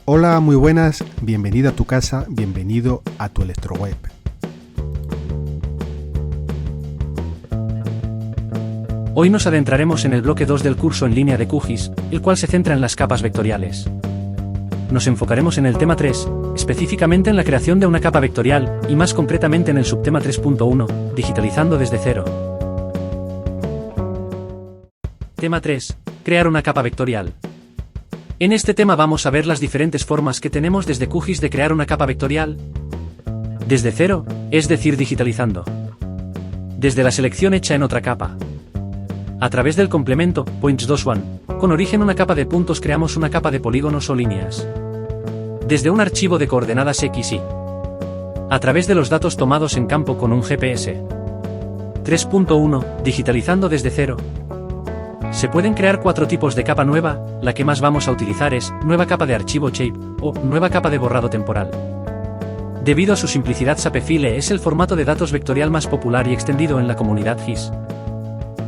Hola, muy buenas, bienvenido a tu casa, bienvenido a tu electroweb. Hoy nos adentraremos en el bloque 2 del curso en línea de QGIS, el cual se centra en las capas vectoriales. Nos enfocaremos en el tema 3, específicamente en la creación de una capa vectorial, y más concretamente en el subtema 3.1, digitalizando desde cero. Tema 3. Crear una capa vectorial. En este tema vamos a ver las diferentes formas que tenemos desde QGIS de crear una capa vectorial. Desde cero, es decir, digitalizando. Desde la selección hecha en otra capa. A través del complemento, Points2one, con origen una capa de puntos creamos una capa de polígonos o líneas. Desde un archivo de coordenadas X y a través de los datos tomados en campo con un GPS. 3.1, digitalizando desde cero. Se pueden crear 4 tipos de capa nueva, la que más vamos a utilizar es nueva capa de archivo shape o nueva capa de borrado temporal. Debido a su simplicidad, SAPEfile es el formato de datos vectorial más popular y extendido en la comunidad GIS.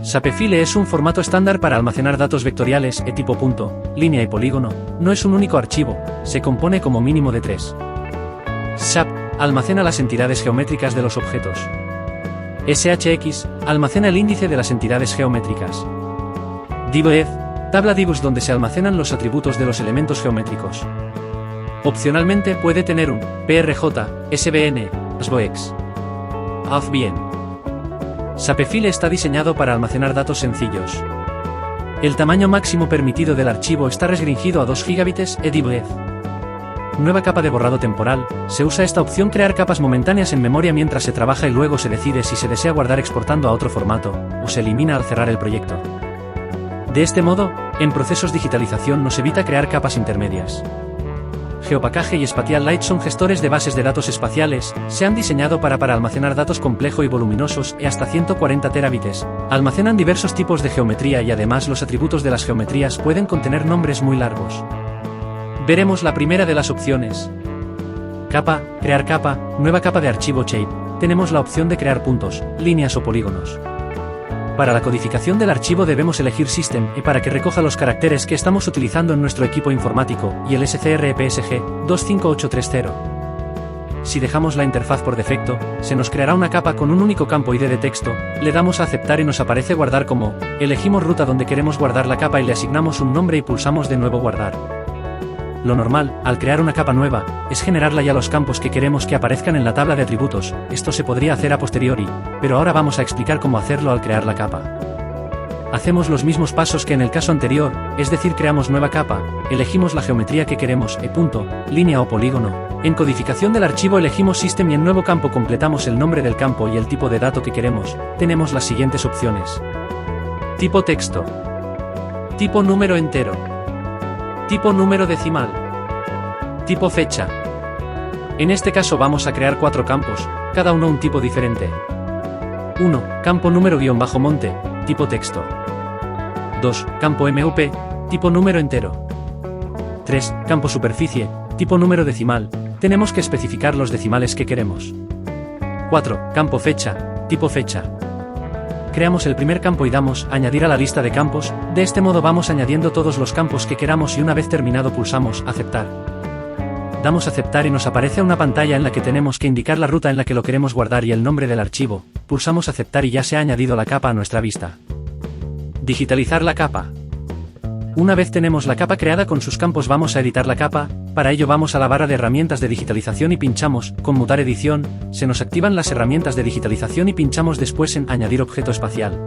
SAPEfile es un formato estándar para almacenar datos vectoriales tipo punto, línea y polígono. No es un único archivo, se compone como mínimo de 3. SAP almacena las entidades geométricas de los objetos. SHX almacena el índice de las entidades geométricas. DivEv, tabla Divs donde se almacenan los atributos de los elementos geométricos. Opcionalmente puede tener un PRJ, SVN, SVOX. Haz bien. SAPEfile está diseñado para almacenar datos sencillos. El tamaño máximo permitido del archivo está restringido a 2 GB DivEv. Nueva capa de borrado temporal, se usa esta opción crear capas momentáneas en memoria mientras se trabaja y luego se decide si se desea guardar exportando a otro formato, o se elimina al cerrar el proyecto. De este modo, en procesos de digitalización nos evita crear capas intermedias. GeoPackage y Spatial Light son gestores de bases de datos espaciales, se han diseñado para almacenar datos complejos y voluminosos y hasta 140 terabytes. Almacenan diversos tipos de geometría y además los atributos de las geometrías pueden contener nombres muy largos. Veremos la primera de las opciones. Capa, crear capa, nueva capa de archivo shape. Tenemos la opción de crear puntos, líneas o polígonos. Para la codificación del archivo debemos elegir System y para que recoja los caracteres que estamos utilizando en nuestro equipo informático y el SCRPSG 25830. Si dejamos la interfaz por defecto, se nos creará una capa con un único campo ID de texto, le damos a aceptar y nos aparece guardar como, elegimos ruta donde queremos guardar la capa y le asignamos un nombre y pulsamos de nuevo guardar. Lo normal, al crear una capa nueva, es generarla ya los campos que queremos que aparezcan en la tabla de atributos. Esto se podría hacer a posteriori, pero ahora vamos a explicar cómo hacerlo al crear la capa. Hacemos los mismos pasos que en el caso anterior, es decir, creamos nueva capa, elegimos la geometría que queremos, punto, línea o polígono. En codificación del archivo elegimos System y en nuevo campo completamos el nombre del campo y el tipo de dato que queremos. Tenemos las siguientes opciones. Tipo texto. Tipo número entero. Tipo número decimal. Tipo fecha. En este caso vamos a crear 4 campos, cada uno un tipo diferente. 1. Campo número-monte, tipo texto. 2. Campo MUP, tipo número entero. 3. Campo superficie, tipo número decimal. Tenemos que especificar los decimales que queremos. 4. Campo fecha, tipo fecha. Creamos el primer campo y damos añadir a la lista de campos. De este modo vamos añadiendo todos los campos que queramos y una vez terminado pulsamos aceptar. Damos aceptar y nos aparece una pantalla en la que tenemos que indicar la ruta en la que lo queremos guardar y el nombre del archivo. Pulsamos aceptar y ya se ha añadido la capa a nuestra vista. Digitalizar la capa. Una vez tenemos la capa creada con sus campos vamos a editar la capa. Para ello vamos a la barra de herramientas de digitalización y pinchamos conmutar edición, se nos activan las herramientas de digitalización y pinchamos después en añadir objeto espacial.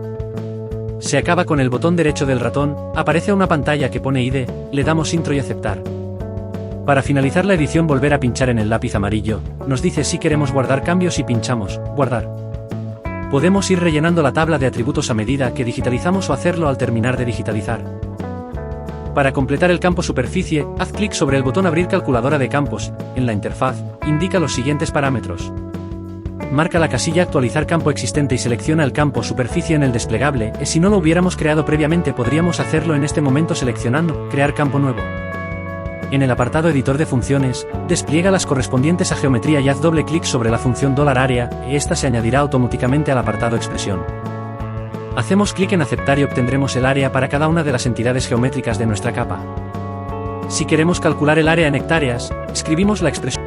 Se acaba con el botón derecho del ratón, aparece una pantalla que pone ID, le damos intro y aceptar. Para finalizar la edición volver a pinchar en el lápiz amarillo, nos dice si queremos guardar cambios y pinchamos guardar. Podemos ir rellenando la tabla de atributos a medida que digitalizamos o hacerlo al terminar de digitalizar. Para completar el campo superficie, haz clic sobre el botón abrir calculadora de campos, en la interfaz, indica los siguientes parámetros. Marca la casilla actualizar campo existente y selecciona el campo superficie en el desplegable, si no lo hubiéramos creado previamente podríamos hacerlo en este momento seleccionando, crear campo nuevo. En el apartado editor de funciones, despliega las correspondientes a geometría y haz doble clic sobre la función $area, y esta se añadirá automáticamente al apartado expresión. Hacemos clic en aceptar y obtendremos el área para cada una de las entidades geométricas de nuestra capa. Si queremos calcular el área en hectáreas, escribimos la expresión.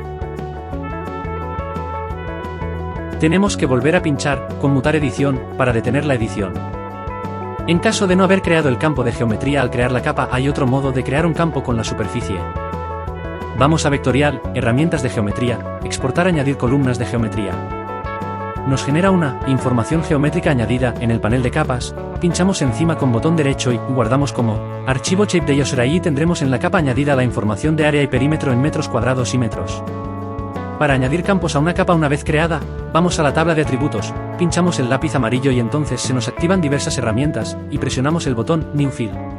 Tenemos que volver a pinchar, conmutar edición, para detener la edición. En caso de no haber creado el campo de geometría al crear la capa, hay otro modo de crear un campo con la superficie. Vamos a Vectorial, Herramientas de Geometría, Exportar, Añadir columnas de geometría. Nos genera una información geométrica añadida en el panel de capas, pinchamos encima con botón derecho y guardamos como archivo shape de user. Allí tendremos en la capa añadida la información de área y perímetro en metros cuadrados y metros. Para añadir campos a una capa una vez creada, vamos a la tabla de atributos, pinchamos el lápiz amarillo y entonces se nos activan diversas herramientas, y presionamos el botón New Field.